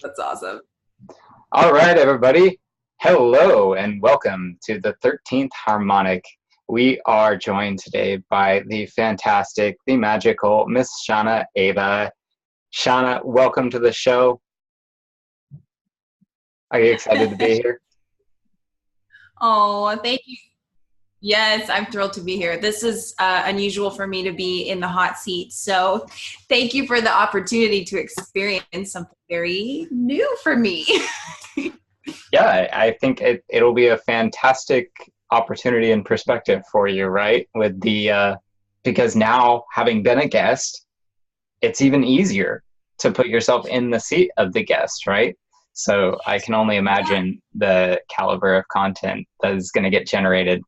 That's awesome. All right, everybody. Hello and welcome to the 13th Harmonic. We are joined today by the fantastic, the magical Miss Shana Eva. Shana, welcome to the show. Are you excited to be here? Oh, thank you. Yes, I'm thrilled to be here. This is unusual for me to be in the hot seat. So thank you for the opportunity to experience something very new for me. Yeah, I think it'll be a fantastic opportunity and perspective for you, right? With because now having been a guest, it's even easier to put yourself in the seat of the guest, right? So I can only Yeah. imagine the caliber of content that is going to get generated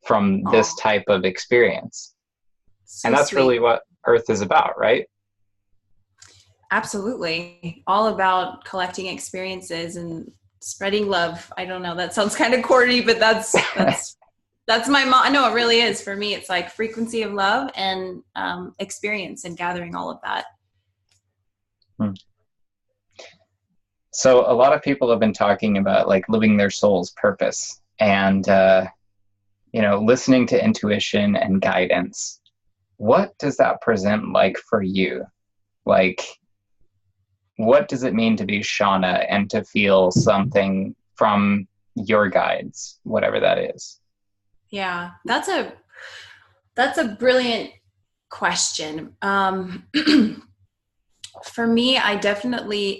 from this Oh, type of experience. And so that's sweet. really what Earth is about, right? Absolutely. All about collecting experiences and spreading love. I don't know. That sounds kind of corny, but that's my mom. No, it really is. For me, it's like frequency of love and experience and gathering all of that. Hmm. So a lot of people have been talking about like living their soul's purpose and listening to intuition and guidance. What does that present like for you? Like, what does it mean to be Shauna and to feel something from your guides, whatever that is? Yeah, that's a brilliant question. For me, I definitely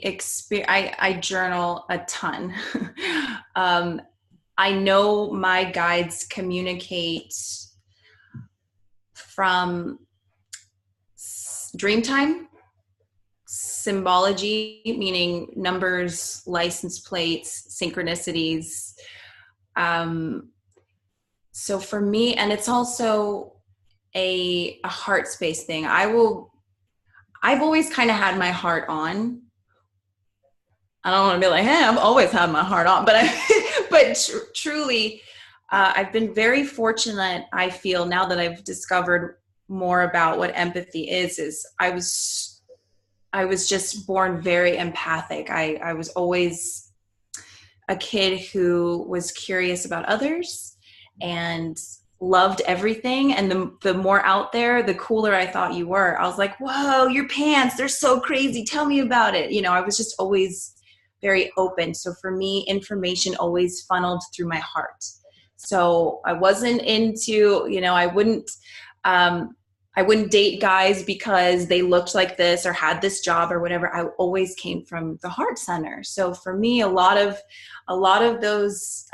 I journal a ton. um, I know my guides communicate from dream time, symbology, meaning numbers, license plates, synchronicities. Um, so for me, and it's also a heart space thing. I've always kind of had my heart on. I don't want to be like, hey, I've always had my heart on, but truly, I've been very fortunate. I feel now that I've discovered more about what empathy is I was just born very empathic. I was always a kid who was curious about others and loved everything. And the more out there, the cooler I thought you were. I was like, whoa, your pants, they're so crazy. Tell me about it. I was just always very open. So for me, information always funneled through my heart. So I wasn't into, um, I wouldn't date guys because they looked like this or had this job or whatever. I always came from the heart center. So for me, a lot of those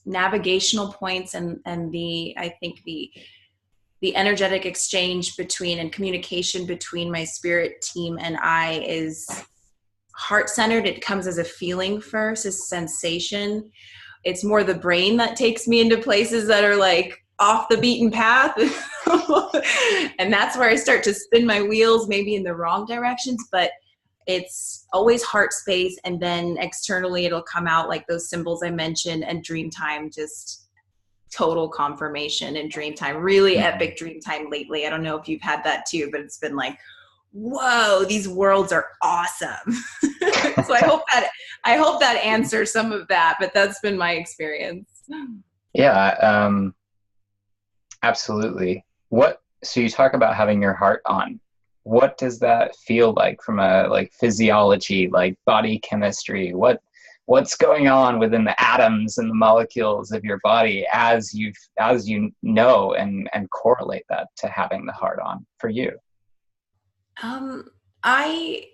navigational points and I think the energetic exchange between and communication between my spirit team and I is heart centered. It comes as a feeling first, a sensation. It's more the brain that takes me into places that are like off the beaten path. And that's where I start to spin my wheels, maybe in the wrong directions, but it's always heart space. And then externally, it'll come out like those symbols I mentioned, and dream time, just total confirmation and dream time. Really Mhm. epic dream time lately. I don't know if you've had that too, but it's been like, whoa, these worlds are awesome. So I hope that answers some of that, but that's been my experience. Yeah, absolutely. So you talk about having your heart on. What does that feel like from a like physiology, like body chemistry? What's going on within the atoms and the molecules of your body as you know and correlate that to having the heart on for you? Um, I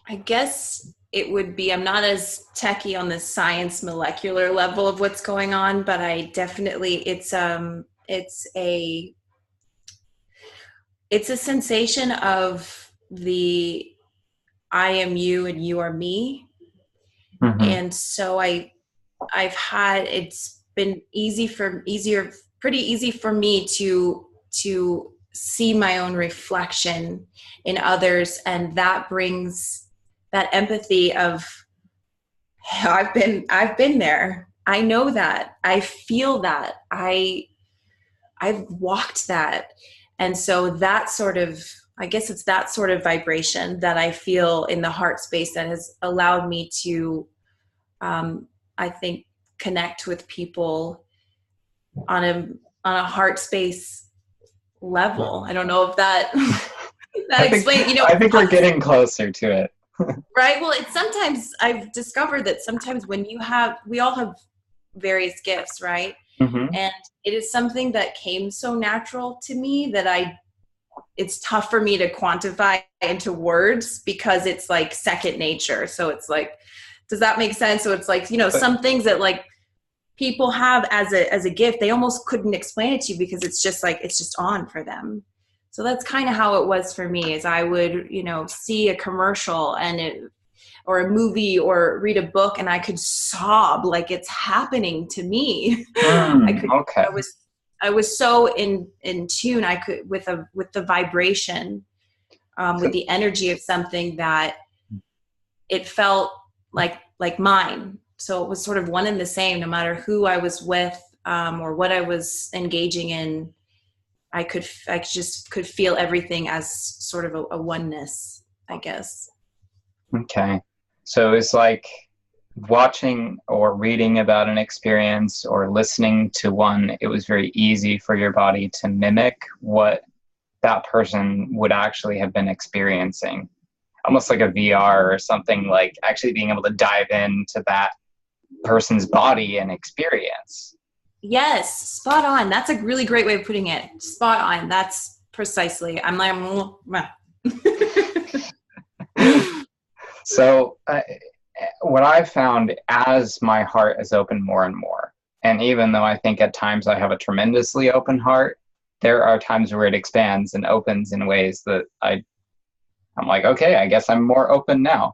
I guess it would be, I'm not as techie on the science molecular level of what's going on, but I definitely, it's a sensation of the I am you and you are me. Hmm. And so I've had, it's been pretty easy for me to see my own reflection in others. And that brings that empathy of, I've been there. I know that. I feel that. I've walked that. And so that sort of I guess it's that sort of vibration that I feel in the heart space that has allowed me to, I think, connect with people on a heart space level. I don't know if that that explains, I think we're getting closer to it. right? Well, it's sometimes I've discovered that sometimes when we all have various gifts, right? Mm-hmm. And it is something that came so natural to me that it's tough for me to quantify into words because it's like second nature. So it's like, does that make sense? So it's like, some things that like people have as a gift, they almost couldn't explain it to you because it's just on for them. So that's kind of how it was for me, is I would, see a commercial or a movie or read a book and I could sob like it's happening to me. Okay. I was so in tune. I could with the vibration, with the energy of something that it felt like mine. So it was sort of one and the same, no matter who I was with, or what I was engaging in. I just could feel everything as sort of a oneness, I guess. Okay. So it's like watching or reading about an experience or listening to one, it was very easy for your body to mimic what that person would actually have been experiencing. Almost like a VR or something, like actually being able to dive into that person's body and experience. Yes, spot on. That's a really great way of putting it. Spot on. That's precisely. I'm like, So what I've found as my heart has opened more and more, and even though I think at times I have a tremendously open heart, there are times where it expands and opens in ways that I'm like, okay, I guess I'm more open now,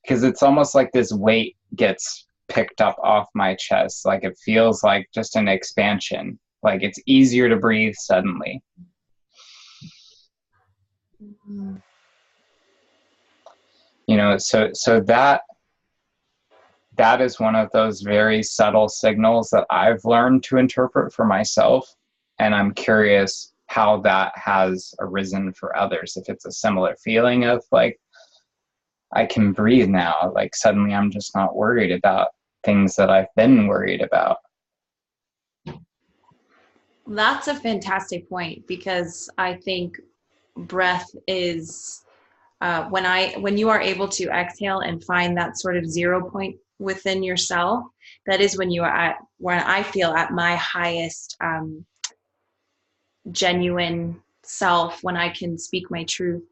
because it's almost like this weight gets picked up off my chest. Like it feels like just an expansion, like it's easier to breathe suddenly. Mm-hmm. So that is one of those very subtle signals that I've learned to interpret for myself. And I'm curious how that has arisen for others. If it's a similar feeling of like, I can breathe now, like suddenly I'm just not worried about things that I've been worried about. That's a fantastic point, because I think breath is when you are able to exhale and find that sort of 0 point within yourself, that is when I feel at my highest genuine self, when I can speak my truth,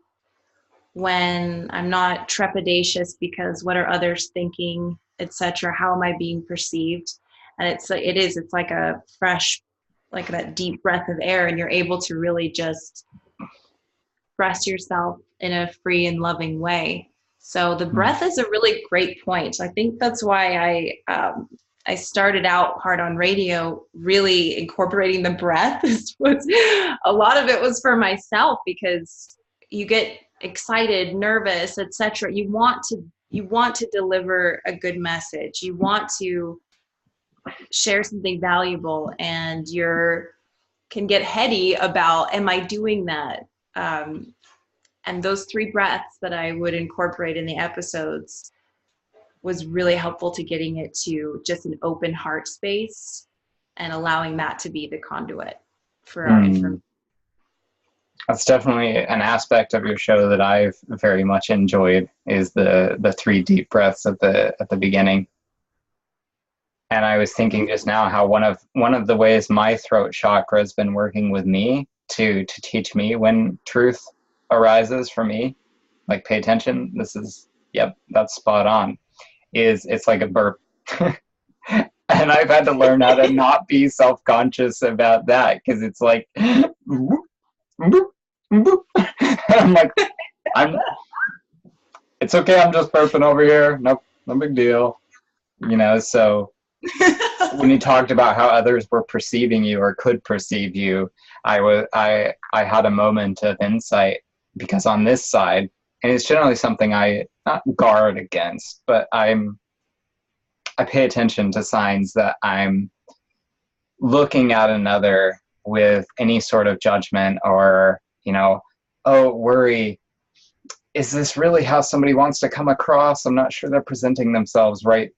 when I'm not trepidatious because what are others thinking, etc. How am I being perceived? And it's like a fresh, like that deep breath of air, and you're able to really just express yourself in a free and loving way. So the breath is a really great point. I think that's why I started out hard on radio, really incorporating the breath. A lot of it was for myself, because you get excited, nervous, etc. You want to deliver a good message. You want to share something valuable, and can get heady about, am I doing that? And those 3 breaths that I would incorporate in the episodes was really helpful to getting it to just an open heart space and allowing that to be the conduit for our information. That's definitely an aspect of your show that I've very much enjoyed, is the 3 deep breaths at the beginning. And I was thinking just now how one of the ways my throat chakra has been working with me to teach me when truth arises for me, like pay attention. That's spot on. It's like a burp. And I've had to learn how to not be self-conscious about that, because it's like, I'm like, it's okay, I'm just burping over here. Nope, no big deal. So when you talked about how others were perceiving you or could perceive you, I had a moment of insight, because on this side, and it's generally something I not guard against, but I pay attention to signs that I'm looking at another with any sort of judgment, or oh, worry, is this really how somebody wants to come across? I'm not sure they're presenting themselves right.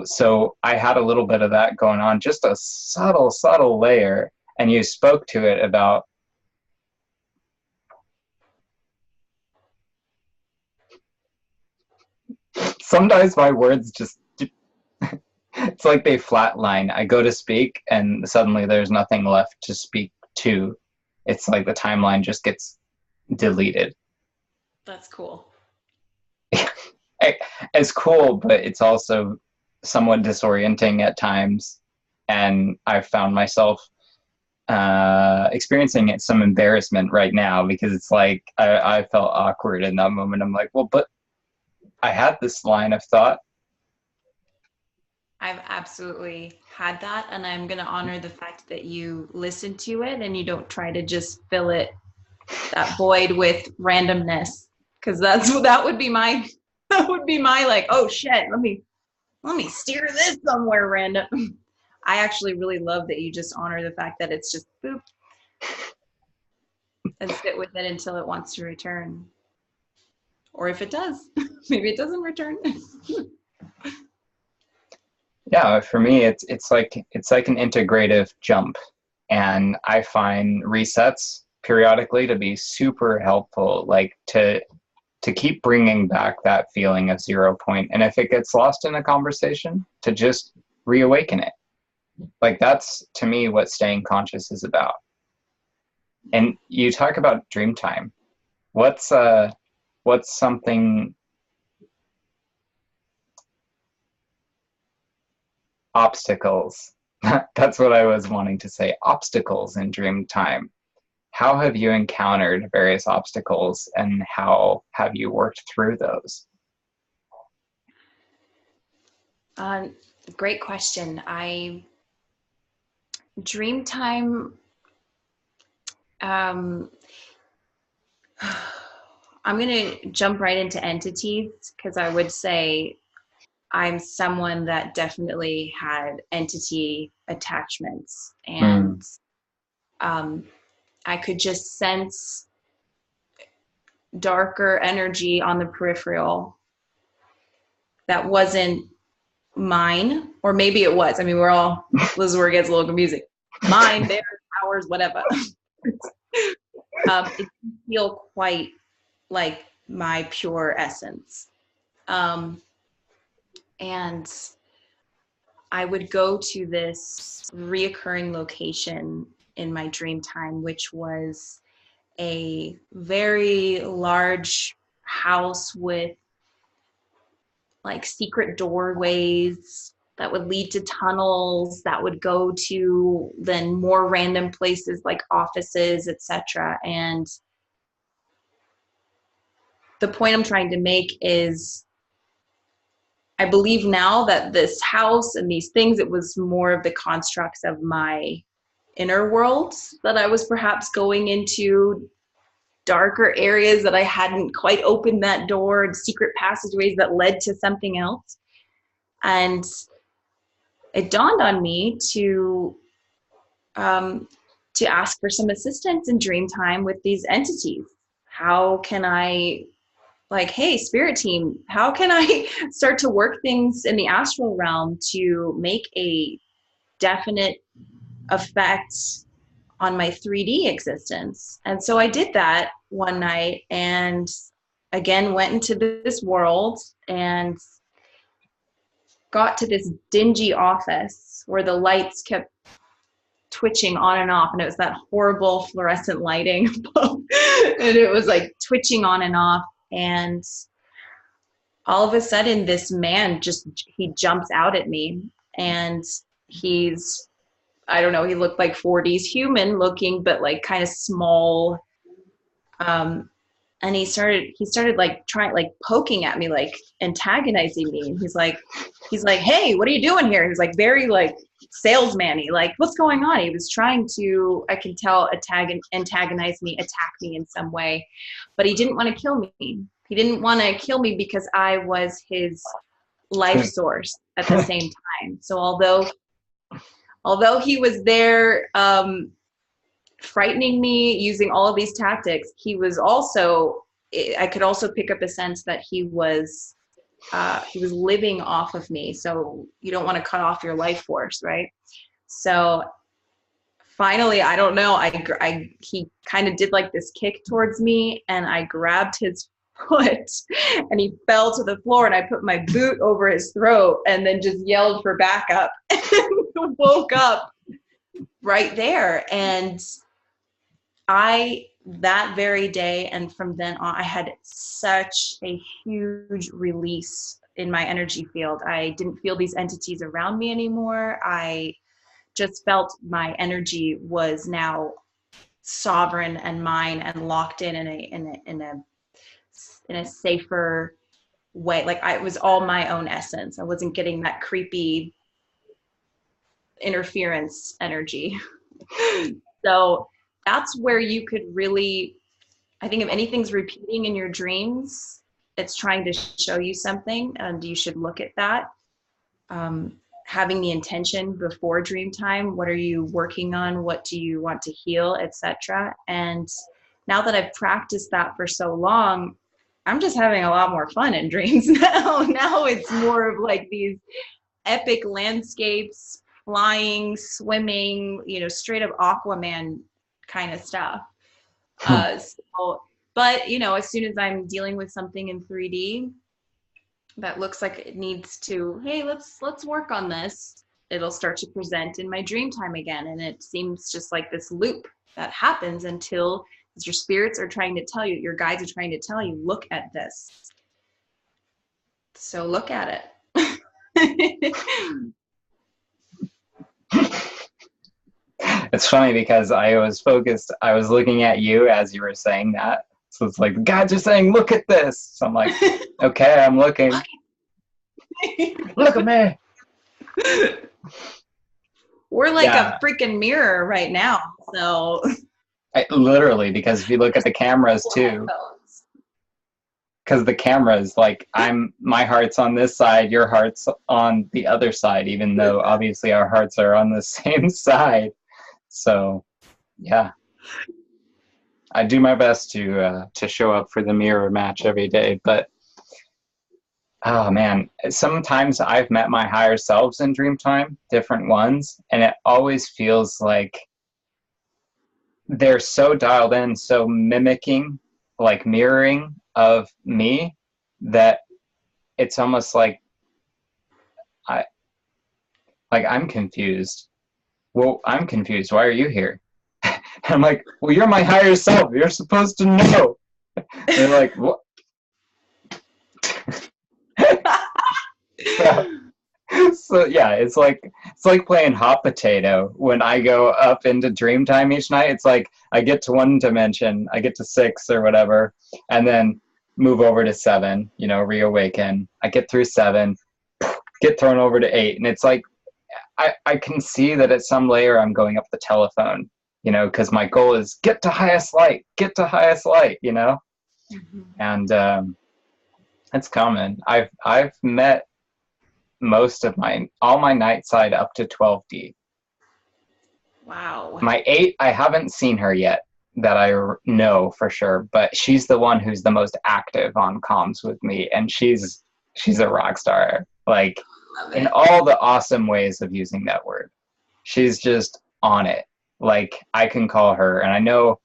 So I had a little bit of that going on, just a subtle layer. And you spoke to it about, sometimes my words just, it's like they flatline. I go to speak and suddenly there's nothing left to speak to. It's like the timeline just gets deleted. That's cool. It's cool, but it's also somewhat disorienting at times. And I've found myself experiencing some embarrassment right now because it's like I felt awkward in that moment. I'm like, well, but I had this line of thought. I've absolutely had that, and I'm going to honor the fact that you listen to it and you don't try to just fill it, that void, with randomness, because that would be my like, oh shit, let me steer this somewhere random. I actually really love that you just honor the fact that it's just boop and sit with it until it wants to return, or if it does, maybe it doesn't return. Yeah, for me, it's like an integrative jump, and I find resets periodically to be super helpful, like to keep bringing back that feeling of 0 point. And if it gets lost in a conversation, to just reawaken it. Like that's to me what staying conscious is about. And you talk about dream time. What's something, obstacles? That's what I was wanting to say. Obstacles in dream time. How have you encountered various obstacles and how have you worked through those? Great question. Dream time, I'm going to jump right into entities, because I would say I'm someone that definitely had entity attachments, and I could just sense darker energy on the peripheral that wasn't mine, or maybe it was. I mean, this is where it gets a little confusing. Mine, theirs, ours, whatever. It didn't feel quite like my pure essence. And I would go to this reoccurring location in my dream time, which was a very large house with like secret doorways that would lead to tunnels that would go to then more random places like offices, etc. And the point I'm trying to make is, I believe now that this house and these things, it was more of the constructs of my inner world, that I was perhaps going into darker areas that I hadn't quite opened that door, and secret passageways that led to something else. And it dawned on me to ask for some assistance in dream time with these entities. How can I, like, hey, spirit team, how can I start to work things in the astral realm to make a definite effect on my 3D existence? And so I did that one night, and again went into this world and got to this dingy office where the lights kept twitching on and off, and it was that horrible fluorescent lighting and it was like twitching on and off. And all of a sudden this man he jumps out at me, and he's, I don't know, he looked like 40s human looking, but like kind of small. And he started like trying, like poking at me, like antagonizing me. And he's like, hey, what are you doing here? He was like very like salesman-y, like, what's going on? He was trying to, I can tell, antagonize me, attack me in some way, but he didn't want to kill me. He didn't want to kill me because I was his life source at the same time. So although he was there frightening me, using all of these tactics. He was also, I could also pick up a sense that he was living off of me. So you don't want to cut off your life force, right? So finally, I don't know, he kind of did like this kick towards me, and I grabbed his foot and he fell to the floor, and I put my boot over his throat and then just yelled for backup and woke up right there. And that very day and from then on, I had such a huge release in my energy field. I didn't feel these entities around me anymore. I just felt my energy was now sovereign and mine and locked in a safer way. Like it was all my own essence. I wasn't getting that creepy interference energy. So that's where you could really, I think if anything's repeating in your dreams, it's trying to show you something, and you should look at that. Having the intention before dream time, what are you working on? What do you want to heal, etc. And now that I've practiced that for so long, I'm just having a lot more fun in dreams now. Now it's more of like these epic landscapes, flying, swimming, straight up Aquaman kind of stuff. But as soon as I'm dealing with something in 3D that looks like it needs to, hey, let's work on this, it'll start to present in my dream time again. And it seems just like this loop that happens until your spirits are trying to tell you, your guides are trying to tell you, look at this. So look at it. It's funny because I was looking at you as you were saying that. So it's like, the guides are saying, look at this. So I'm like, okay, I'm looking. Look at me. We're like a freaking mirror right now. So literally, because if you look at the cameras too, because the cameras, like my heart's on this side, your heart's on the other side, even though obviously our hearts are on the same side. So yeah, I do my best to show up for the mirror match every day. But oh man, sometimes I've met my higher selves in dream time, different ones, and it always feels like they're so dialed in, so mimicking, like mirroring of me, that it's almost like I'm confused. Well, I'm confused. Why are you here? And I'm like, well, you're my higher self. You're supposed to know. And they're like, what? So yeah, it's like playing hot potato. When I go up into dream time each night, it's like I get to one dimension, I get to 6 or whatever, and then move over to 7, reawaken. I get through 7, get thrown over to 8, and it's like I can see that at some layer I'm going up the telephone, because my goal is get to highest light, Mm-hmm. And it's common. I've met most of all my night side up to 12D. Wow. My 8, I haven't seen her yet that I know for sure, but she's the one who's the most active on comms with me, and she's a rock star, like in all the awesome ways of using that word. She's just on it. Like I can call her, and I know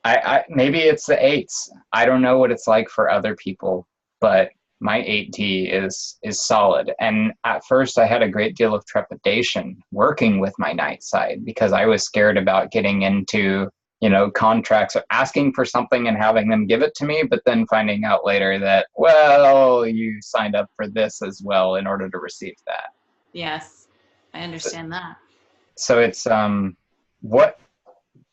I maybe it's the 8s. I don't know what it's like for other people, but my 8D is solid. And at first I had a great deal of trepidation working with my night side, because I was scared about getting into, contracts or asking for something and having them give it to me, but then finding out later that, well, you signed up for this as well in order to receive that. Yes, I understand that. So it's, what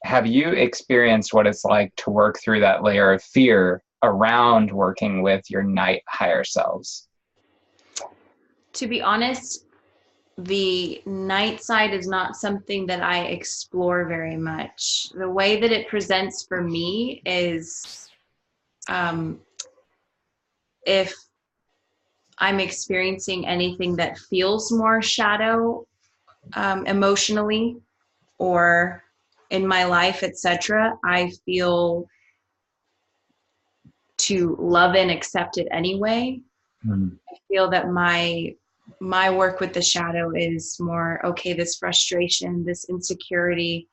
have you experienced what it's like to work through that layer of fear around working with your night higher selves? To be honest, the night side is not something that I explore very much. The way that it presents for me is if I'm experiencing anything that feels more shadow emotionally, or in my life, etc., I feel to love and accept it anyway. I feel that my work with the shadow is more, okay, this frustration, this insecurity,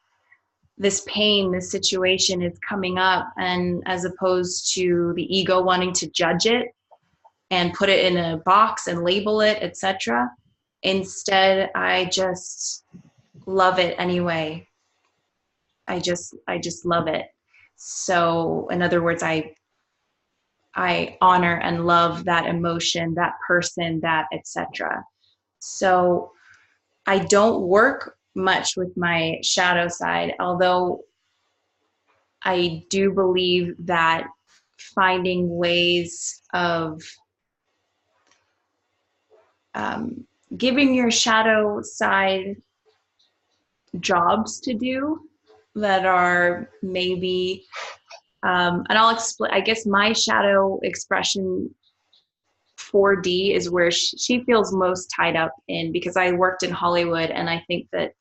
this pain, this situation is coming up, and as opposed to the ego wanting to judge it and put it in a box and label it, etc., instead I just love it anyway. I just love it. So in other words, I honor and love that emotion, that person, that etc. So I don't work much with my shadow side, although I do believe that finding ways of giving your shadow side jobs to do that are maybe, and I'll explain, I guess my shadow expression 4D is where she feels most tied up in, because I worked in Hollywood and I think that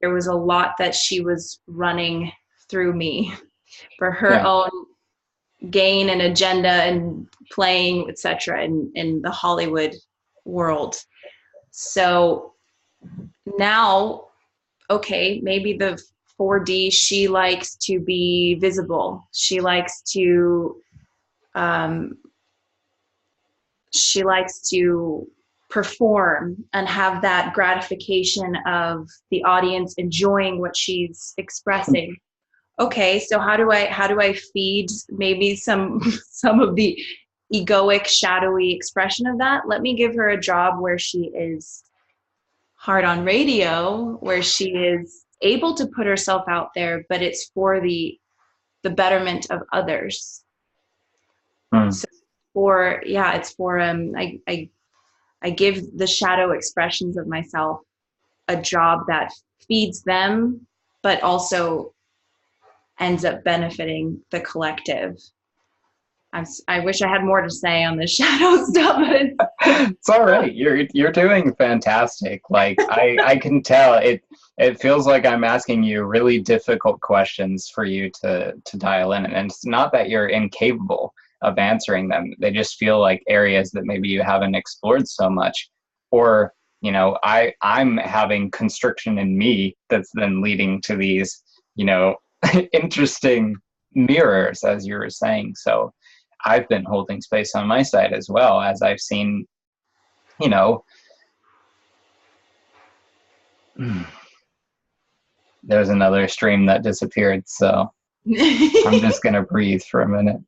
there was a lot that she was running through me for her own gain and agenda and playing, etc., in the Hollywood world. So now, okay, maybe the 4D, she likes to be visible. She likes to perform and have that gratification of the audience enjoying what she's expressing. Okay, so how do I feed maybe some of the egoic, shadowy expression of that? Let me give her a job where she is hard on radio, where she is able to put herself out there, but it's for the betterment of others. So it's for I give the shadow expressions of myself a job that feeds them, but also ends up benefiting the collective. I wish I had more to say on the shadow stuff, but it's all right. You're doing fantastic. Like I can tell it feels like I'm asking you really difficult questions for you to dial in, and it's not that you're incapable of answering them. They just feel like areas that maybe you haven't explored so much, or I'm having constriction in me that's then leading to these interesting mirrors, as you were saying. So I've been holding space on my side as well, as I've seen, there's another stream that disappeared, so I'm just going to breathe for a minute.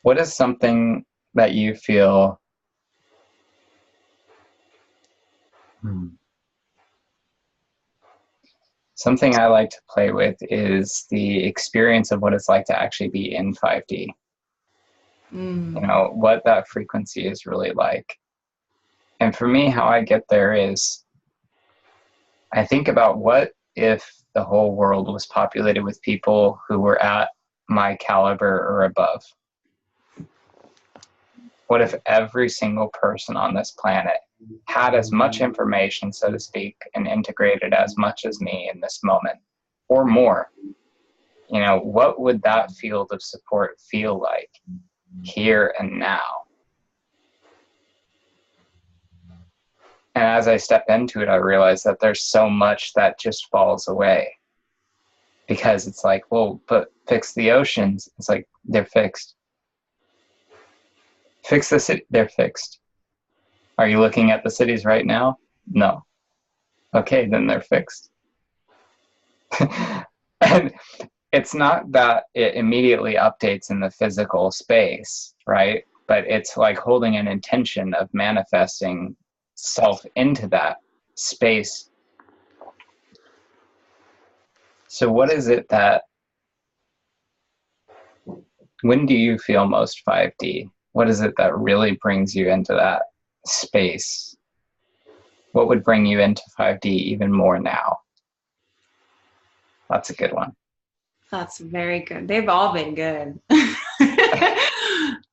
What is something that you feel something I like to play with is the experience of what it's like to actually be in 5D. What that frequency is really like. And for me, how I get there is I think about, what if the whole world was populated with people who were at my caliber or above? What if every single person on this planet had as much information, so to speak, and integrated as much as me in this moment, or more? What would that field of support feel like here and now? And as I step into it, I realize that there's so much that just falls away, because it's like, well, but fix the oceans. It's like, they're fixed. Fix the city. They're fixed. Are you looking at the cities right now? No. Okay, then they're fixed. And it's not that it immediately updates in the physical space, right? But it's like holding an intention of manifesting self into that space. So what is it that, when do you feel most 5D? What is it that really brings you into that space? What would bring you into 5D even more now? That's a good one. That's very good. They've all been good.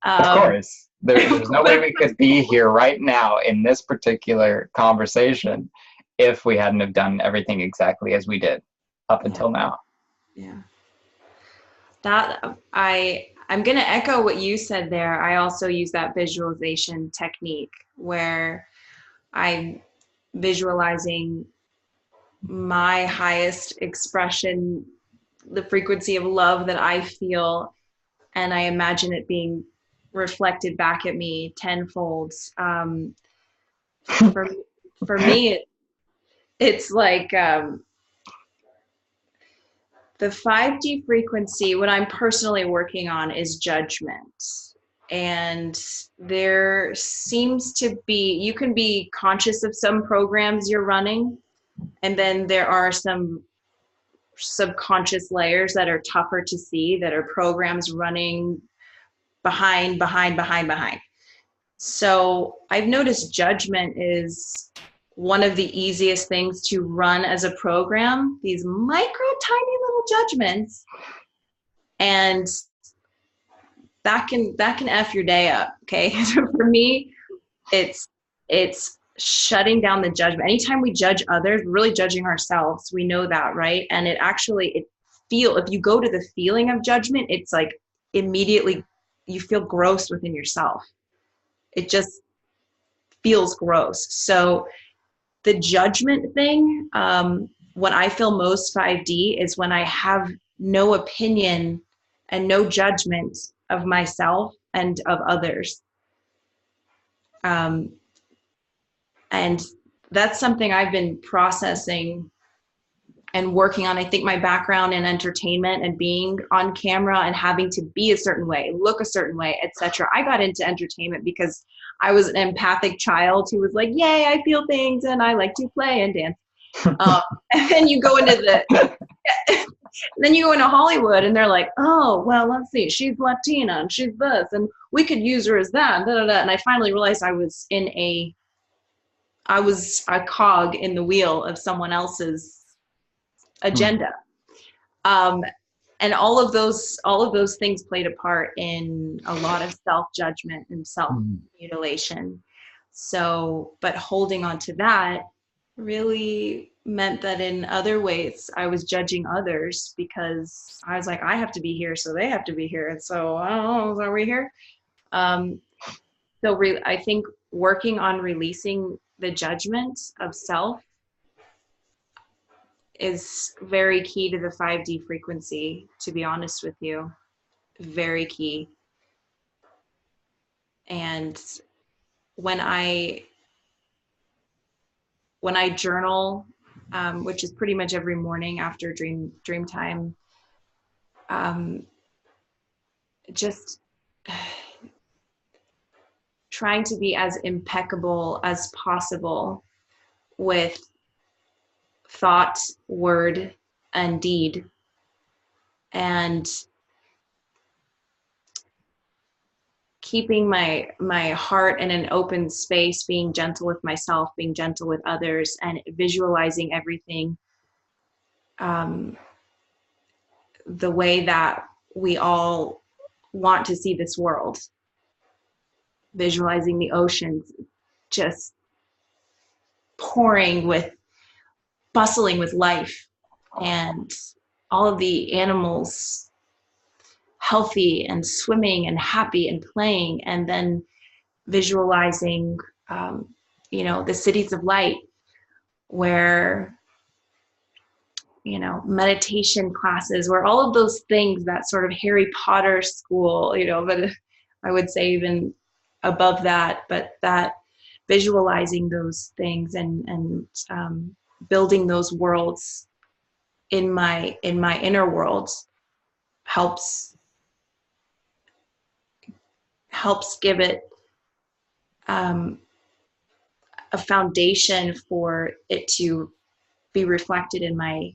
Of course. There's no way we could be here right now in this particular conversation if we hadn't have done everything exactly as we did up until now. Yeah. I'm going to echo what you said there. I also use that visualization technique where I'm visualizing my highest expression, the frequency of love that I feel, and I imagine it being reflected back at me tenfold. For me, it's like the 5D frequency, what I'm personally working on is judgment. And there seems to be, you can be conscious of some programs you're running, and then there are some subconscious layers that are tougher to see, that are programs running behind. So I've noticed judgment is one of the easiest things to run as a program, these micro tiny little judgments, and that can F your day up. Okay. So for me, it's shutting down the judgment. Anytime we judge others, we're really judging ourselves. We know that, right? And if you go to the feeling of judgment, it's like immediately you feel gross within yourself. It just feels gross. So the judgment thing, when I feel most 5D is when I have no opinion and no judgment of myself and of others. And that's something I've been processing and working on. I think my background in entertainment and being on camera and having to be a certain way, look a certain way, etc. I got into entertainment because I was an empathic child who was like, yay, I feel things and I like to play and dance. And then you go into Hollywood and they're like, oh, well, let's see, she's Latina and she's this, and we could use her as that. And I finally realized I was a cog in the wheel of someone else's agenda. And all of those things played a part in a lot of self-judgment and self-mutilation. So, but holding on to that really meant that in other ways I was judging others because I was like, I have to be here, so they have to be here. And so, I don't know, are we here? I think working on releasing the judgment of self is very key to the 5D frequency, to be honest with you. Very key. And when I journal, which is pretty much every morning after dream time, just trying to be as impeccable as possible with thought, word, and deed, and keeping my heart in an open space, being gentle with myself, being gentle with others, and visualizing everything the way that we all want to see this world. Visualizing the oceans just bustling with life, and all of the animals healthy and swimming and happy and playing, and then visualizing the cities of light where meditation classes, where all of those things, that sort of Harry Potter school, but I would say even above that, but that visualizing those things and building those worlds in my inner world helps give it a foundation for it to be reflected in my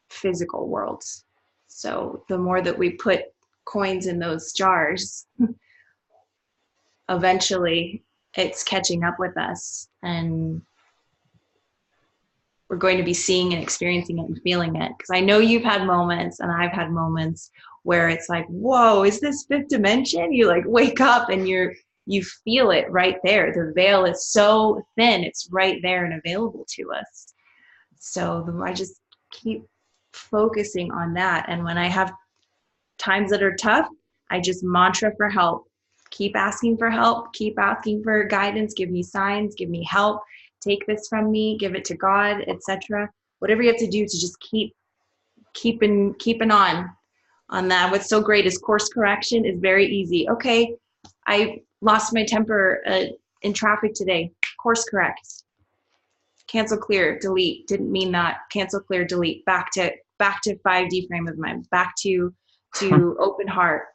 physical worlds. So the more that we put coins in those jars, eventually it's catching up with us, and we're going to be seeing and experiencing it and feeling it. Because I know you've had moments, and I've had moments where it's like, whoa, is this fifth dimension? You like wake up and you're you feel it right there. The veil is so thin, it's right there and available to us. So I just keep focusing on that. And when I have times that are tough, I just mantra for help. Keep asking for help, keep asking for guidance, give me signs, give me help, take this from me, give it to God, etc. Whatever you have to do to just keeping on that. What's so great is course correction is very easy. Okay, I lost my temper in traffic today. Course correct. Cancel, clear, delete. Didn't mean that. Cancel, clear, delete. Back to 5D frame of mind. Back to open heart.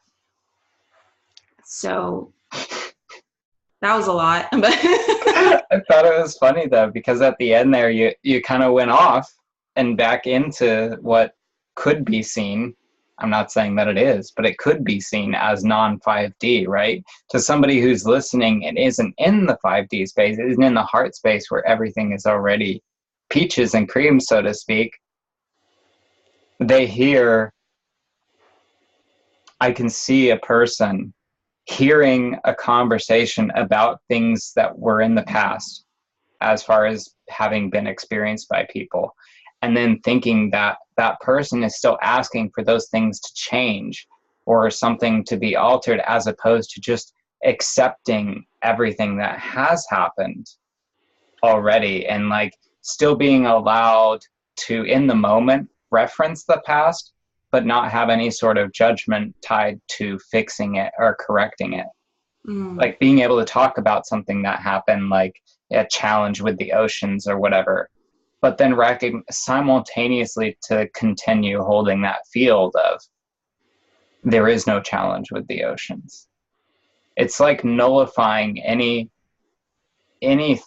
So that was a lot. I thought it was funny though, because at the end there, you kind of went off and back into what could be seen. I'm not saying that it is, but it could be seen as non-5D, right? To somebody who's listening and isn't in the 5D space, isn't in the heart space where everything is already peaches and cream, so to speak. They hear, I can see a person hearing a conversation about things that were in the past as far as having been experienced by people, and then thinking that that person is still asking for those things to change or something to be altered, as opposed to just accepting everything that has happened already, and like still being allowed to in the moment reference the past but not have any sort of judgment tied to fixing it or correcting it. Like being able to talk about something that happened, like a challenge with the oceans or whatever, but then simultaneously to continue holding that field of there is no challenge with the oceans. It's like nullifying any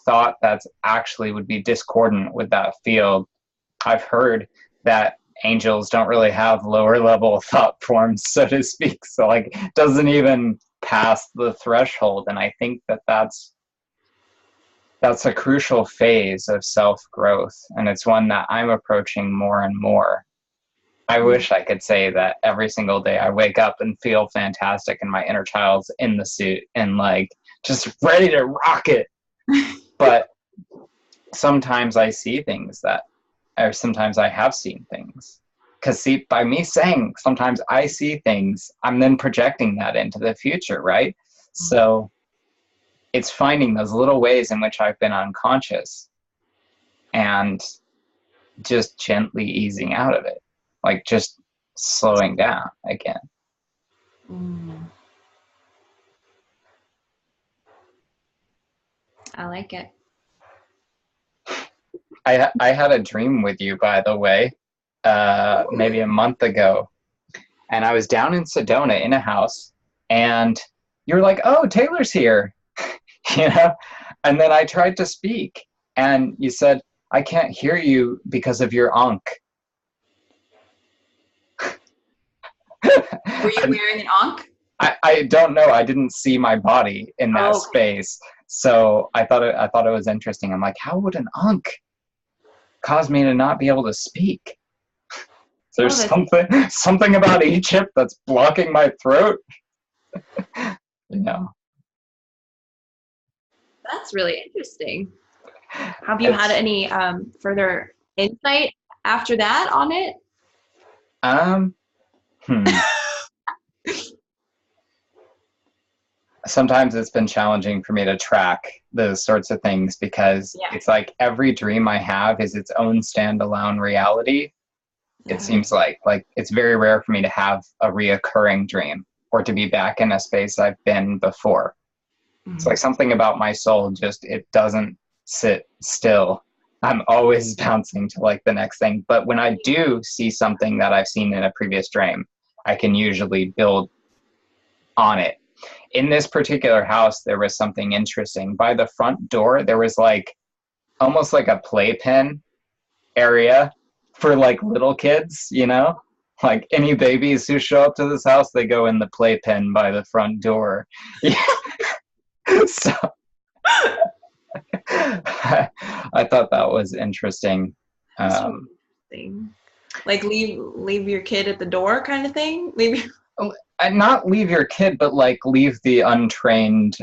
thought that's actually would be discordant with that field. I've heard that angels don't really have lower level thought forms, so to speak, so like doesn't even pass the threshold. And I think that that's a crucial phase of self-growth, and it's one that I'm approaching more and more. I wish I could say that every single day I wake up and feel fantastic and my inner child's in the suit and like just ready to rock it. But sometimes I see things or sometimes I have seen things. Because see, by me saying sometimes I see things, I'm then projecting that into the future, right? So it's finding those little ways in which I've been unconscious and just gently easing out of it. Like just slowing down again. I like it. I had a dream with you, by the way, maybe a month ago. And I was down in Sedona in a house, and you were like, oh, Taylor's here, you know? And then I tried to speak, and you said, I can't hear you because of your ankh. Were you wearing an ankh? I don't know. I didn't see my body in that space. So I thought it was interesting. I'm like, how would an ankh cause me to not be able to speak? There's something about Egypt that's blocking my throat. You know. That's really interesting. Have you had any further insight after that on it? Sometimes it's been challenging for me to track those sorts of things because it's like every dream I have is its own standalone reality. It seems like it's very rare for me to have a reoccurring dream or to be back in a space I've been before. It's like something about my soul it doesn't sit still. I'm always bouncing to like the next thing. But when I do see something that I've seen in a previous dream, I can usually build on it. In this particular house, there was something interesting. By the front door, there was like almost like a playpen area for like little kids, you know? Like any babies who show up to this house, they go in the playpen by the front door. So I thought that was interesting. Like leave your kid at the door kind of thing? And not leave your kid, but like leave the untrained,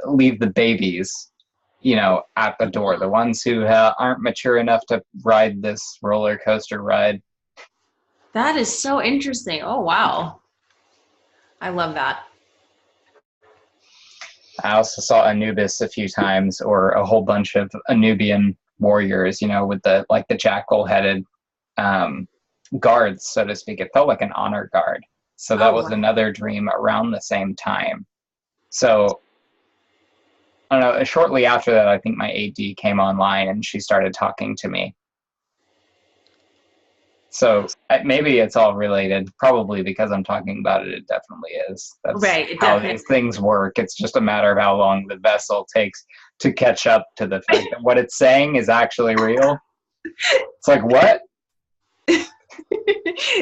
leave the babies, at the door. The ones who aren't mature enough to ride this roller coaster ride. That is so interesting. Oh, wow. I love that. I also saw Anubis a few times, or a whole bunch of Anubian warriors, with the jackal-headed guards, so to speak. It felt like an honor guard. So that Oh, was wow. another dream around the same time. So I don't know, shortly after that, I think my AD came online and she started talking to me. So maybe it's all related, probably because I'm talking about it. It definitely is. That's Right. It how definitely. these things work. It's just a matter of how long the vessel takes to catch up to the fact that what it's saying is actually real. It's like, what?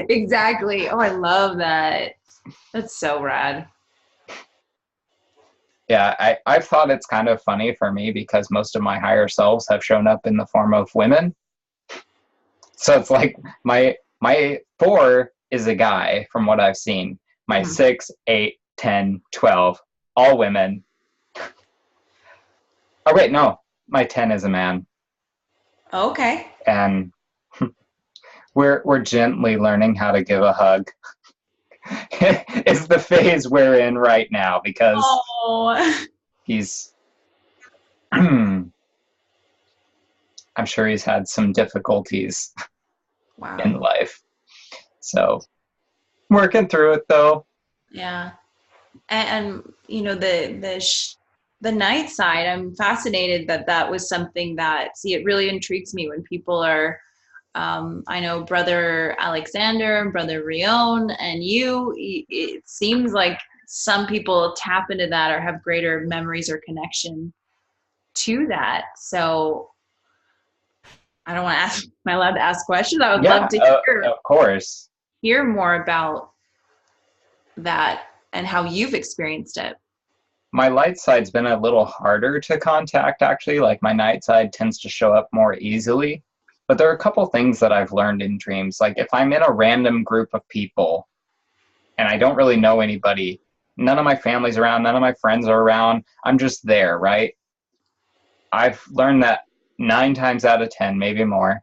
Exactly. Oh, I love that. That's so rad. Yeah, I've thought it's kind of funny for me because most of my higher selves have shown up in the form of women. So it's like my 4 is a guy from what I've seen. My Mhm. 6, 8, 10, 12, all women. Oh wait, no, my 10 is a man, Okay. and we're gently learning how to give a hug. It's the phase we're in right now because Oh, he's. I'm sure he's had some difficulties in wow. life, so working through it though. Yeah. And the night side, I'm fascinated that that was something that, see, it really intrigues me when people are, I know Brother Alexander and Brother Rion and you, it seems like some people tap into that or have greater memories or connection to that. So I don't want to ask, am I allowed to ask questions? I would love Yeah, to of course. hear more about that and how you've experienced it. My light side's been a little harder to contact, actually. Like, my night side tends to show up more easily. But there are a couple things that I've learned in dreams. Like, if I'm in a random group of people and I don't really know anybody, none of my family's around, none of my friends are around, I'm just there, right? I've learned that 9 times out of 10, maybe more,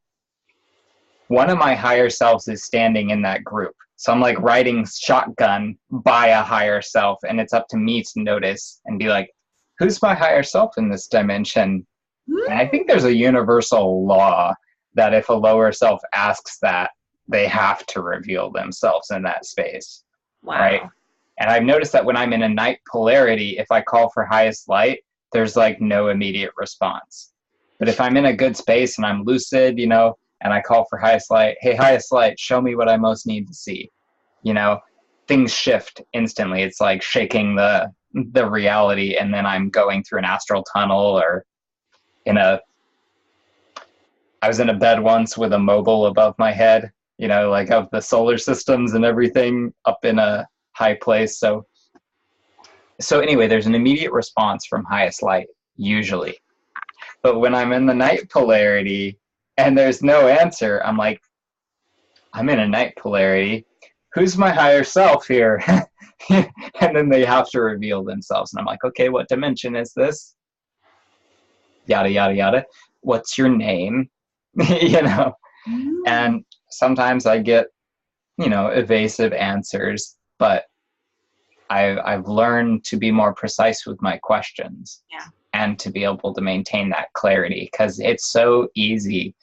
one of my higher selves is standing in that group. So I'm like riding shotgun by a higher self, and it's up to me to notice and be like, who's my higher self in this dimension? And I think there's a universal law that if a lower self asks that, they have to reveal themselves in that space, right? Wow. And I've noticed that when I'm in a night polarity, if I call for highest light, there's like no immediate response. But if I'm in a good space and I'm lucid, and I call for highest light, hey, highest light, show me what I most need to see. Things shift instantly. It's like shaking the reality, and then I'm going through an astral tunnel, or I was in a bed once with a mobile above my head, like of the solar systems and everything up in a high place. So anyway, there's an immediate response from highest light, usually. But when I'm in the night polarity and there's no answer, I'm like, I'm in a night polarity. Who's my higher self here? And then they have to reveal themselves. And I'm like, okay, what dimension is this? Yada, yada, yada. What's your name? you know? And sometimes I get, evasive answers, but I've learned to be more precise with my questions. Yeah. And to be able to maintain that clarity, because it's so easy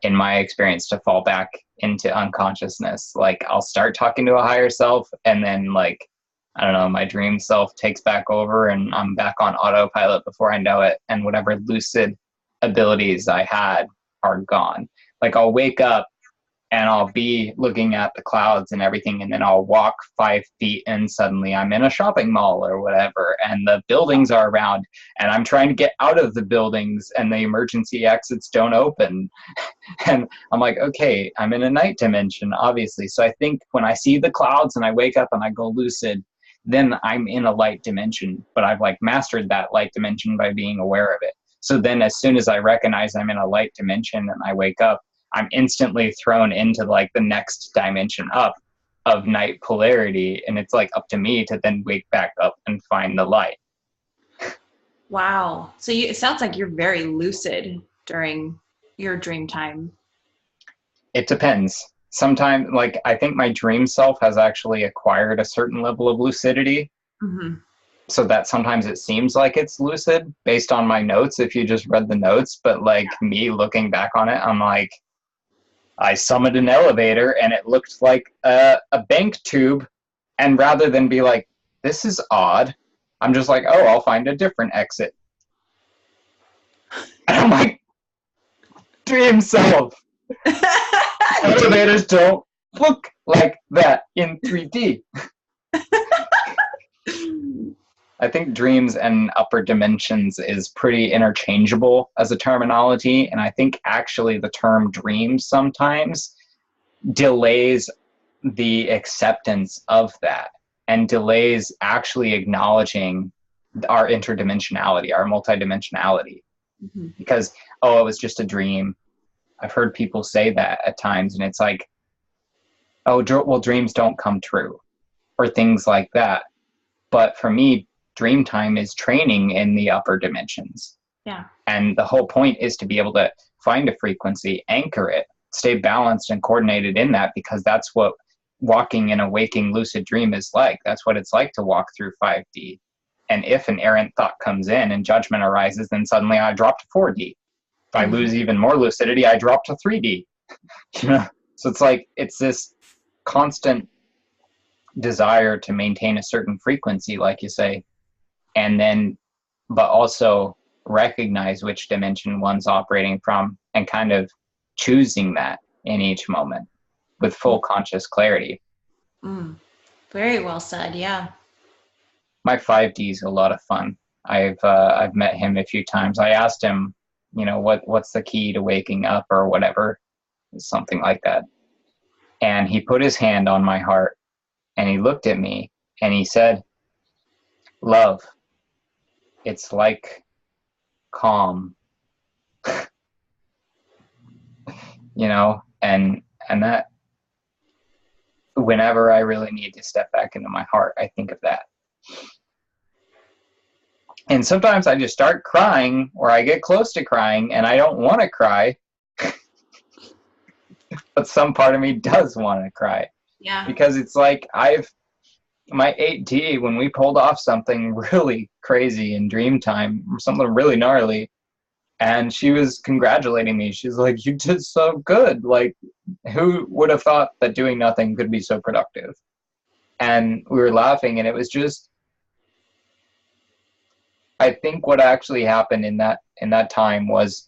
in my experience to fall back into unconsciousness. Like, I'll start talking to a higher self, and then, like, I don't know, my dream self takes back over and I'm back on autopilot before I know it, and whatever lucid abilities I had are gone. Like, I'll wake up and I'll be looking at the clouds and everything, and then I'll walk 5 feet and suddenly I'm in a shopping mall or whatever, and the buildings are around, and I'm trying to get out of the buildings and the emergency exits don't open. And I'm like, okay, I'm in a night dimension, obviously. So I think when I see the clouds and I wake up and I go lucid, then I'm in a light dimension, but I've like mastered that light dimension by being aware of it. So then as soon as I recognize I'm in a light dimension and I wake up, I'm instantly thrown into like the next dimension up. of night polarity, and it's like up to me to then wake back up and find the light. Wow. So it sounds like you're very lucid during your dream time. It depends. Sometimes, like, I think my dream self has actually acquired a certain level of lucidity. Mm-hmm. So that sometimes it seems like it's lucid based on my notes if you just read the notes. But like me looking back on it, I'm like, I summoned an elevator and it looked like a bank tube. And rather than be like, this is odd, I'm just like, oh, I'll find a different exit. And I'm like, dream self. Elevators don't look like that in 3D. I think dreams and upper dimensions is pretty interchangeable as a terminology. And I think actually the term dream sometimes delays the acceptance of that and delays actually acknowledging our interdimensionality, our multidimensionality. Mm-hmm. Because, oh, it was just a dream. I've heard people say that at times, and it's like, oh, well, dreams don't come true, or things like that. But for me, dream time is training in the upper dimensions. Yeah. And the whole point is to be able to find a frequency, anchor it, stay balanced and coordinated in that, because that's what walking in a waking lucid dream is like. That's what it's like to walk through 5D. And if an errant thought comes in and judgment arises, then suddenly I drop to 4D. If I lose even more lucidity, I drop to 3D. You know? So it's like, it's this constant desire to maintain a certain frequency, like you say, and then, but also recognize which dimension one's operating from and kind of choosing that in each moment with full conscious clarity. Very well said. Yeah. My 5D is a lot of fun. I've met him a few times. I asked him, you know, what's the key to waking up or whatever, something like that. And he put his hand on my heart and he looked at me and he said, love. It's like calm. You know, and that whenever I really need to step back into my heart, I think of that. And sometimes I just start crying, or I get close to crying, and I don't want to cry. But some part of me does want to cry. Yeah. Because it's like my 8D, when we pulled off something really crazy in dream time, something really gnarly, and she was congratulating me. She's like, you did so good. Like, who would have thought that doing nothing could be so productive? And we were laughing, and it was just, I think what actually happened in that time was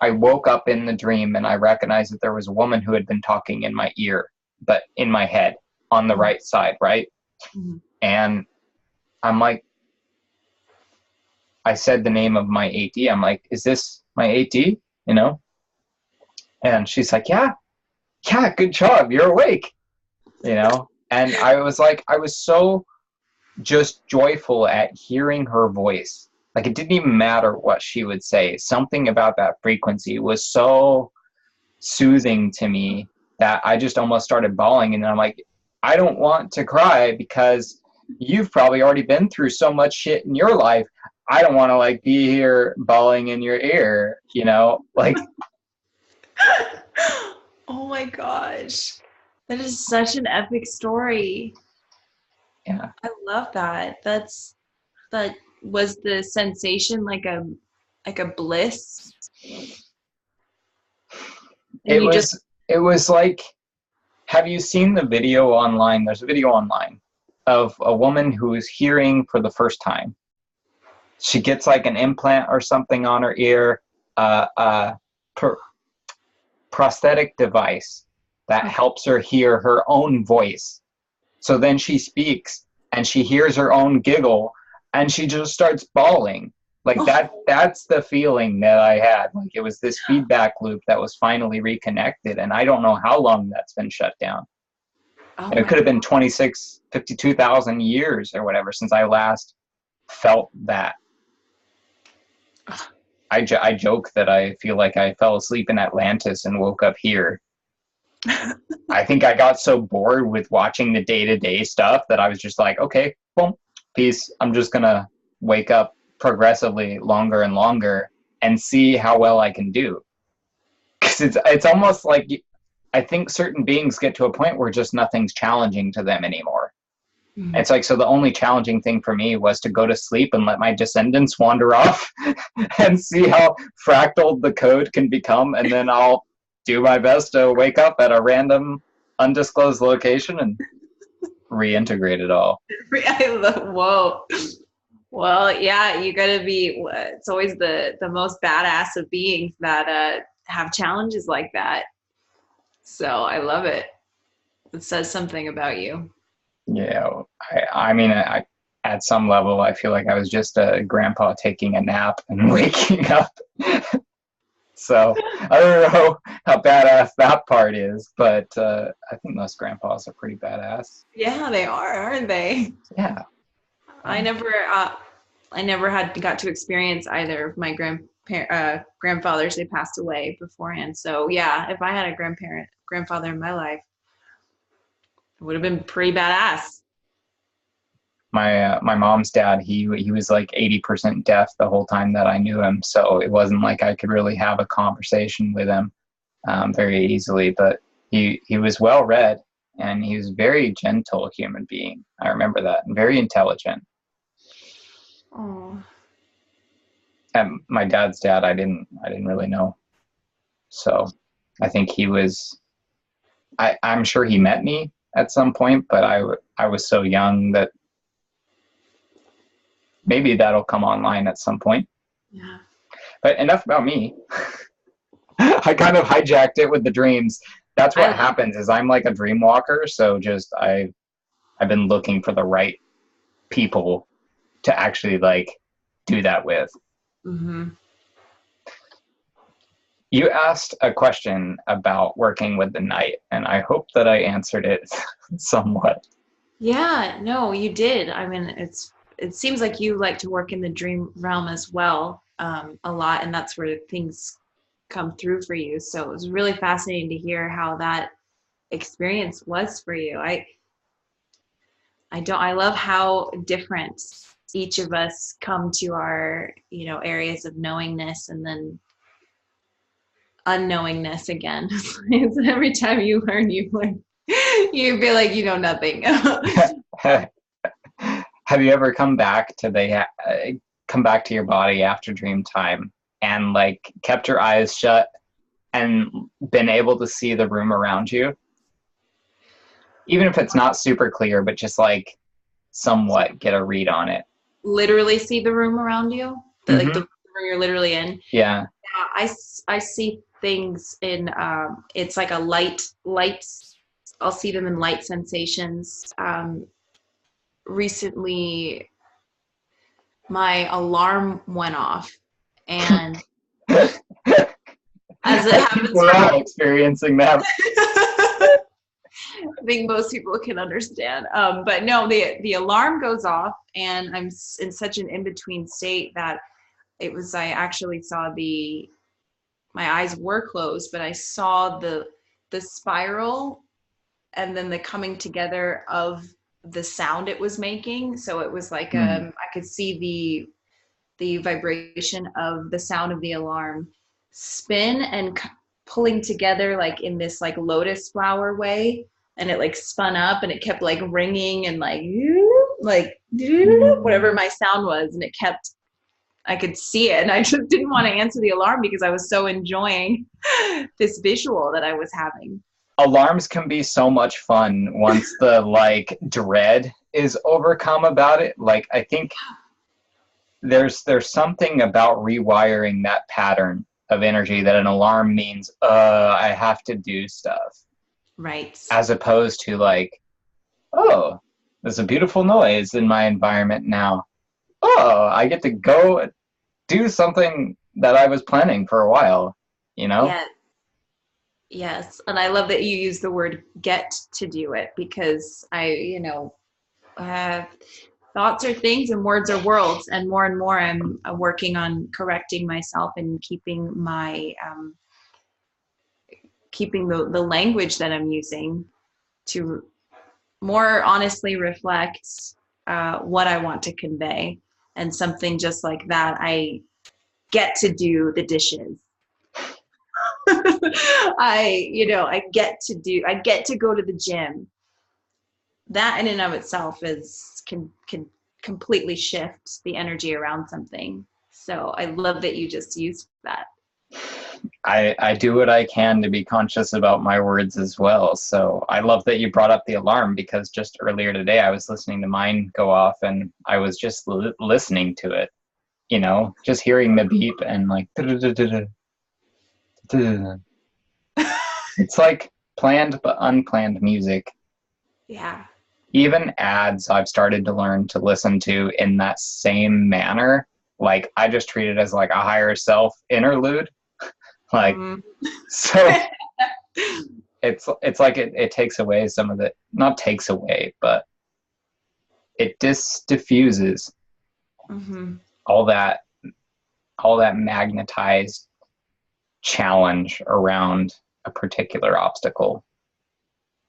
I woke up in the dream and I recognized that there was a woman who had been talking in my ear, but in my head on the right side, right? Mm-hmm. And I'm like, I said the name of my 8D. I'm like, is this my 8D? You know? And she's like, yeah, good job. You're awake. You know? And I was like, I was so just joyful at hearing her voice. Like, it didn't even matter what she would say. Something about that frequency was so soothing to me that I just almost started bawling. And then I'm like, I don't want to cry because you've probably already been through so much shit in your life. I don't want to like be here bawling in your ear, you know, like. Oh my gosh. That is such an epic story. Yeah. I love that. That was the sensation like a bliss. It was like, have you seen the video online? There's a video online of a woman who is hearing for the first time. She gets like an implant or something on her ear, prosthetic device that helps her hear her own voice. So then she speaks and she hears her own giggle and she just starts bawling. Like that's the feeling that I had. Like it was this feedback loop that was finally reconnected. And I don't know how long that's been shut down. It could have been 52,000 years or whatever since I last felt that. I joke that I feel like I fell asleep in Atlantis and woke up here. I think I got so bored with watching the day-to-day stuff that I was just like, okay, boom, peace. I'm just going to wake up progressively longer and longer and see how well I can do. Because it's almost like I think certain beings get to a point where just nothing's challenging to them anymore. Mm. It's like, so the only challenging thing for me was to go to sleep and let my descendants wander off and see how fractal the code can become. And then I'll do my best to wake up at a random undisclosed location and reintegrate it all. Whoa. Well, yeah, you gotta be, it's always the most badass of beings that have challenges like that. So I love it. It says something about you. Yeah, I mean, at some level, I feel like I was just a grandpa taking a nap and waking up. So I don't know how badass that part is, but I think most grandpas are pretty badass. Yeah, they are, aren't they? Yeah. I never got to experience either of my grandfathers. They passed away beforehand. So yeah, if I had a grandfather in my life, it would have been pretty badass. My mom's dad, he was like 80% deaf the whole time that I knew him, so it wasn't like I could really have a conversation with him very easily. But he was well read, and he was a very gentle human being. I remember that, and very intelligent. Oh. And my dad's dad, I didn't really know, so I think he was. I'm sure he met me at some point, but I was so young that maybe that'll come online at some point. Yeah. But enough about me. I kind of hijacked it with the dreams. That's what happens is I'm like a dream walker. So just I've been looking for the right people to actually like do that with. Mm-hmm. You asked a question about working with the night, and I hope that I answered it somewhat. Yeah, no, you did. I mean, it seems like you like to work in the dream realm as well, a lot, and that's where things come through for you. So it was really fascinating to hear how that experience was for you. I love how different each of us come to our, areas of knowingness and then unknowingness again. It's every time you learn, you feel like you know nothing. Have you ever come back to your body after dream time and like kept your eyes shut and been able to see the room around you? Even if it's not super clear, but just like somewhat get a read on it. Literally see the room around you? Mm-hmm. Like the room you're literally in? Yeah. I see things in, it's like a lights. I'll see them in light sensations. Recently, my alarm went off, and as it happens, we're all experiencing that. I think most people can understand. But no, the alarm goes off, and I'm in such an in-between state that I actually saw my eyes were closed, but I saw the spiral and then the coming together of the sound it was making. So it was like I could see the vibration of the sound of the alarm spin and pulling together like in this like lotus flower way, and it like spun up and it kept like ringing and like whatever my sound was, and I could see it, and I just didn't want to answer the alarm because I was so enjoying this visual that I was having. Alarms can be so much fun once the like dread is overcome about it. Like I think there's something about rewiring that pattern of energy that an alarm means I have to do stuff. Right. As opposed to like, oh, there's a beautiful noise in my environment now. Oh, I get to go do something that I was planning for a while, Yeah. Yes. And I love that you use the word get to do it, because thoughts are things and words are worlds, and more I'm working on correcting myself and keeping my keeping the language that I'm using to more honestly reflect what I want to convey. And something just like that, I get to do the dishes. I get to go to the gym. That in and of itself can completely shift the energy around something. So I love that you just used that. I do what I can to be conscious about my words as well. So I love that you brought up the alarm, because just earlier today I was listening to mine go off and I was just listening to it, just hearing the beep and like, it's like planned but unplanned music. Yeah. Even ads I've started to learn to listen to in that same manner. Like I just treat it as like a higher self interlude. Like, so it's like it takes away some of the, not takes away, but it diffuses all that magnetized challenge around a particular obstacle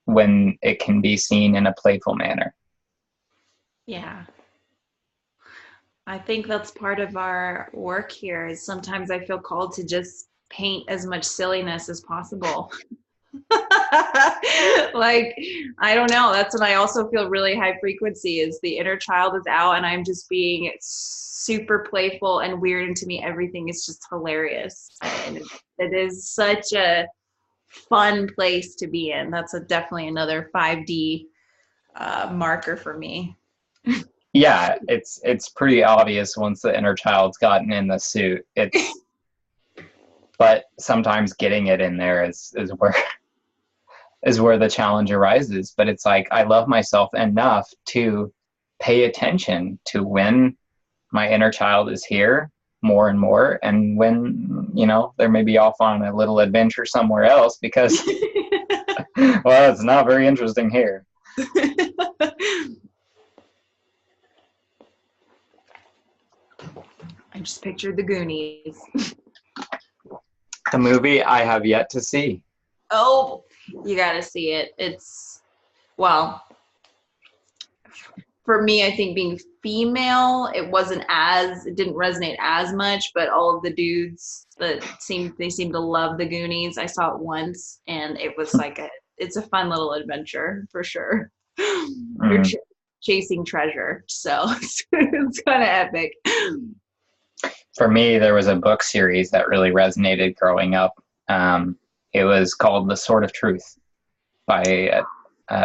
when it can be seen in a playful manner. Yeah. I think that's part of our work here, is sometimes I feel called to just paint as much silliness as possible. Like, I don't know. That's when I also feel really high frequency, is the inner child is out and I'm just being super playful and weird. And to me, everything is just hilarious. And it is such a fun place to be in. That's definitely another 5D marker for me. Yeah, it's pretty obvious once the inner child's gotten in the suit. But sometimes getting it in there is where the challenge arises. But it's like I love myself enough to pay attention to when my inner child is here more and more, and when they're maybe off on a little adventure somewhere else, because well, it's not very interesting here. I just pictured the Goonies. The movie I have yet to see. Oh, you got to see it. Well, for me, I think being female, it didn't resonate as much, but all of the dudes they seemed to love the Goonies. I saw it once and it was like it's a fun little adventure for sure. You're chasing treasure. So it's kind of epic. For me, there was a book series that really resonated growing up. It was called The Sword of Truth by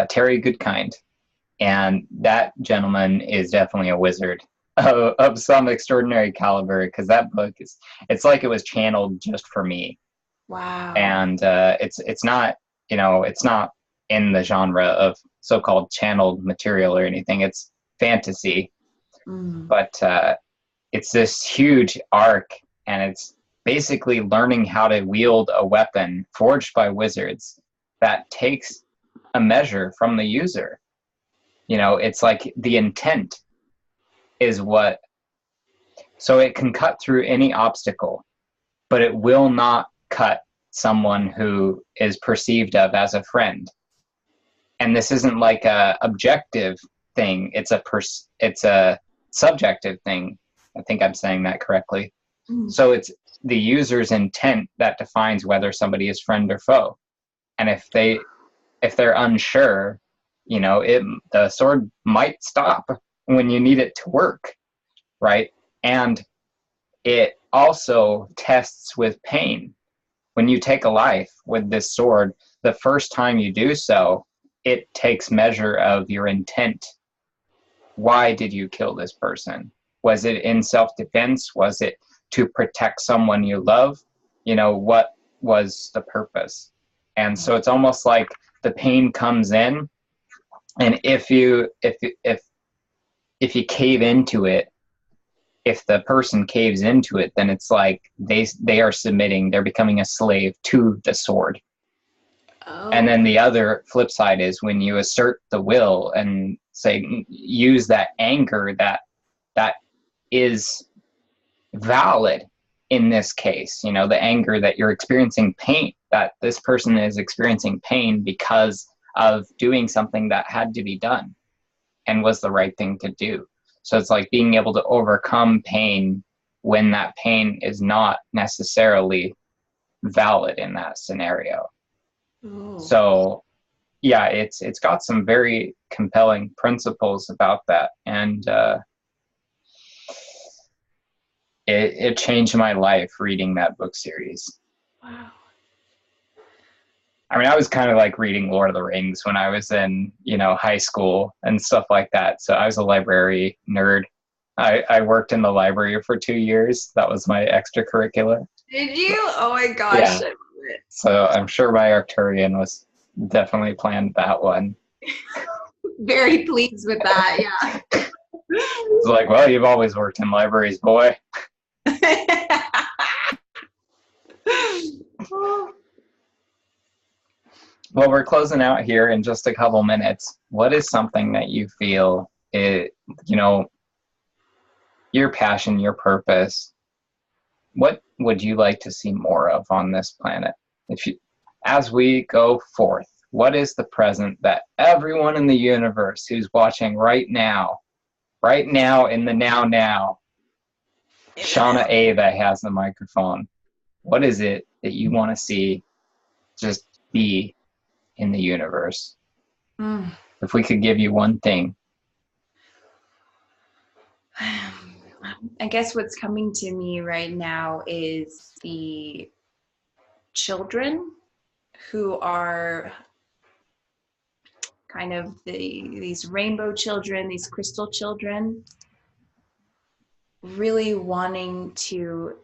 Terry Goodkind. And that gentleman is definitely a wizard of some extraordinary caliber, because that book it's like it was channeled just for me. Wow. And it's not, it's not in the genre of so-called channeled material or anything. It's fantasy. But it's this huge arc, and it's basically learning how to wield a weapon forged by wizards that takes a measure from the user. It's like the intent is what, so it can cut through any obstacle, but it will not cut someone who is perceived of as a friend. And this isn't like a objective thing. It's a subjective thing. I think I'm saying that correctly. So it's the user's intent that defines whether somebody is friend or foe. And if they're unsure, the sword might stop when you need it to work, right? And it also tests with pain. When you take a life with this sword, the first time you do so, it takes measure of your intent. Why did you kill this person? Was it in self-defense? Was it to protect someone you love? What was the purpose? And so it's almost like the pain comes in, and if you cave into it, if the person caves into it, then it's like they are submitting, they're becoming a slave to the sword. Oh. And then the other flip side is when you assert the will and say, use that anger that is valid in this case, the anger that you're experiencing pain that this person is experiencing pain because of doing something that had to be done and was the right thing to do. So it's like being able to overcome pain when that pain is not necessarily valid in that scenario. Ooh. So yeah, it's got some very compelling principles about that, and it changed my life reading that book series. Wow. I mean, I was kind of like reading Lord of the Rings when I was in, high school and stuff like that. So I was a library nerd. I worked in the library for 2 years. That was my extracurricular. Did you? Oh my gosh. Yeah. So I'm sure my Arcturian was definitely planned that one. Very pleased with that, yeah. It's like, well, you've always worked in libraries, boy. Well, we're closing out here in just a couple minutes. What is something that you feel your passion, your purpose? What would you like to see more of on this planet? As we go forth, what is the present that everyone in the universe who's watching right now in the now, Shana Eva has the microphone. What is it that you want to see just be in the universe? If we could give you one thing. I guess what's coming to me right now is the children who are kind of these rainbow children, these crystal children, really wanting to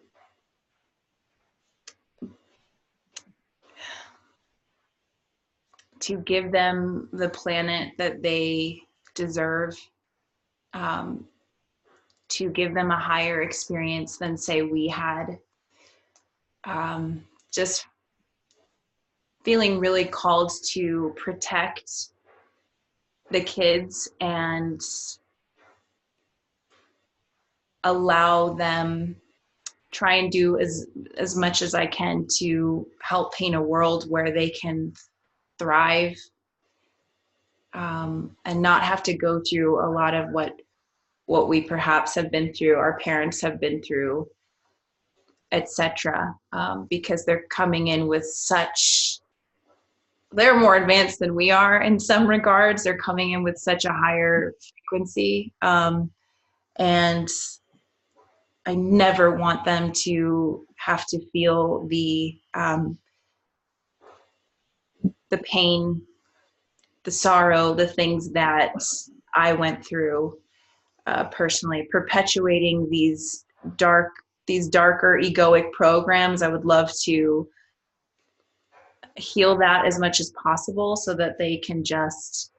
give them the planet that they deserve, to give them a higher experience than, say, we had. Just feeling really called to protect the kids and allow them, try and do as much as I can to help paint a world where they can thrive, and not have to go through a lot of what we perhaps have been through, our parents have been through, etc. Because they're coming in with they're more advanced than we are in some regards. They're coming in with such a higher frequency. And I never want them to have to feel the pain, the sorrow, the things that I went through personally, perpetuating these darker egoic programs. I would love to heal that as much as possible so that they can just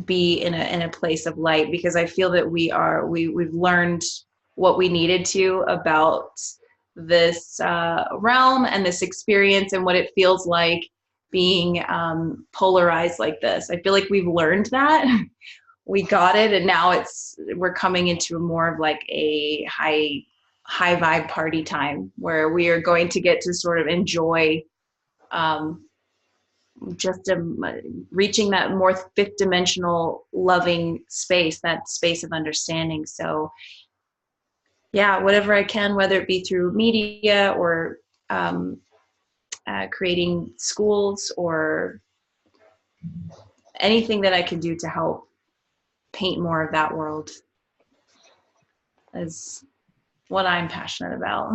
be in a place of light, because I feel that we've learned what we needed to about this realm and this experience and what it feels like being polarized like this. I feel like we've learned that. We got it, and now we're coming into more of like a high vibe party time where we are going to get to sort of enjoy just reaching that more fifth dimensional loving space, that space of understanding. So yeah, whatever I can, whether it be through media or creating schools or anything that I can do to help paint more of that world, is what I'm passionate about.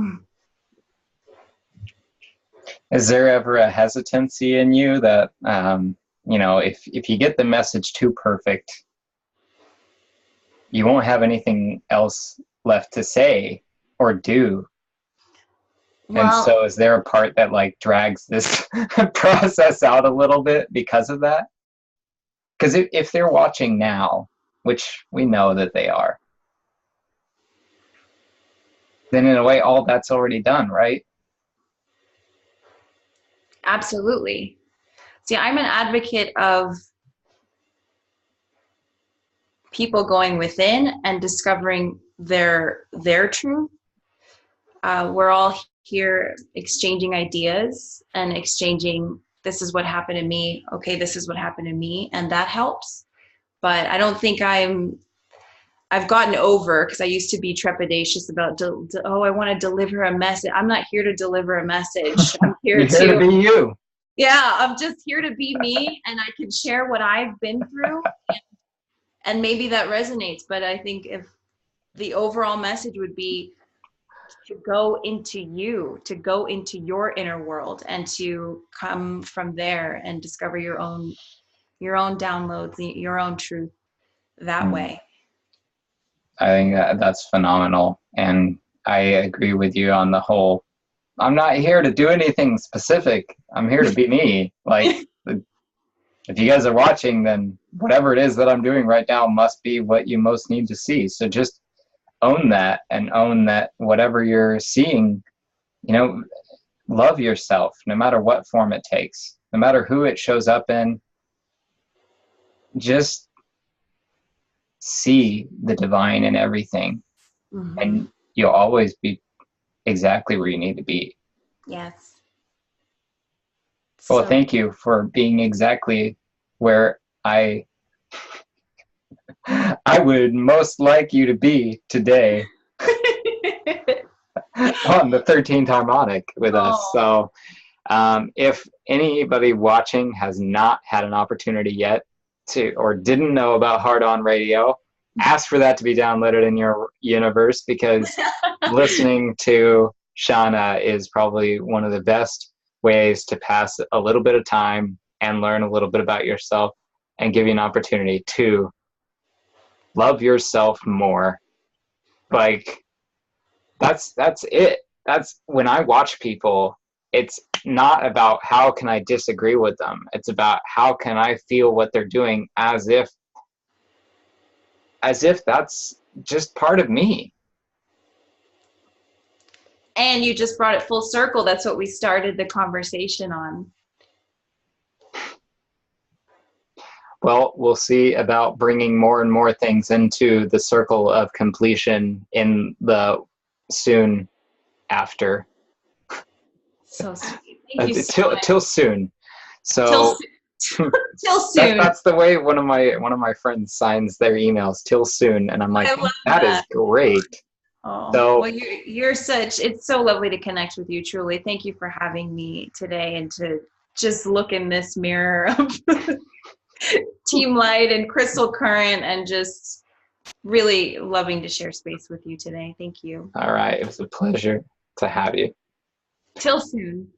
Is there ever a hesitancy in you that, if you get the message too perfect, you won't have anything else left to say or do? Well, and so is there a part that like drags this process out a little bit because of that? Because if they're watching now, which we know that they are, then in a way, all that's already done, right? Absolutely. See, I'm an advocate of people going within and discovering their truth. We're all here exchanging ideas and exchanging, this is what happened to me. Okay, this is what happened to me. And that helps. But I don't think I've gotten over, because I used to be trepidatious about, I want to deliver a message. I'm not here to deliver a message. I'm here You're here to be you. Yeah, I'm just here to be me, and I can share what I've been through. And maybe that resonates. But I think if the overall message would be to go into you, to go into your inner world, and to come from there and discover your own downloads, your own truth that way. I think that's phenomenal. And I agree with you on the whole, I'm not here to do anything specific. I'm here to be me. Like, if you guys are watching, then whatever it is that I'm doing right now must be what you most need to see. So just own that, and own that whatever you're seeing, love yourself no matter what form it takes, no matter who it shows up in. Just see the divine in everything, and you'll always be exactly where you need to be. Yes. Well, thank you for being exactly where I would most like you to be today on the 13th Harmonic with us. So if anybody watching has not had an opportunity yet to, or didn't know about Heart On Radio, ask for that to be downloaded in your universe, because listening to Shana is probably one of the best ways to pass a little bit of time and learn a little bit about yourself, and give you an opportunity to love yourself more. Like, that's it. That's when I watch people, it's not about how can I disagree with them. It's about how can I feel what they're doing as if that's just part of me. And you just brought it full circle. That's what we started the conversation on. Well, we'll see about bringing more and more things into the circle of completion in the soon after. So sweet. Thank you till soon. So till soon. That's the way one of my friends signs their emails, till soon, and I'm like, that is great. Oh, so, well, you're it's so lovely to connect with you, truly. Thank you for having me today, and to just look in this mirror of Team Light and Crystal Current, and just really loving to share space with you today. Thank you. All right. It was a pleasure to have you. Till soon.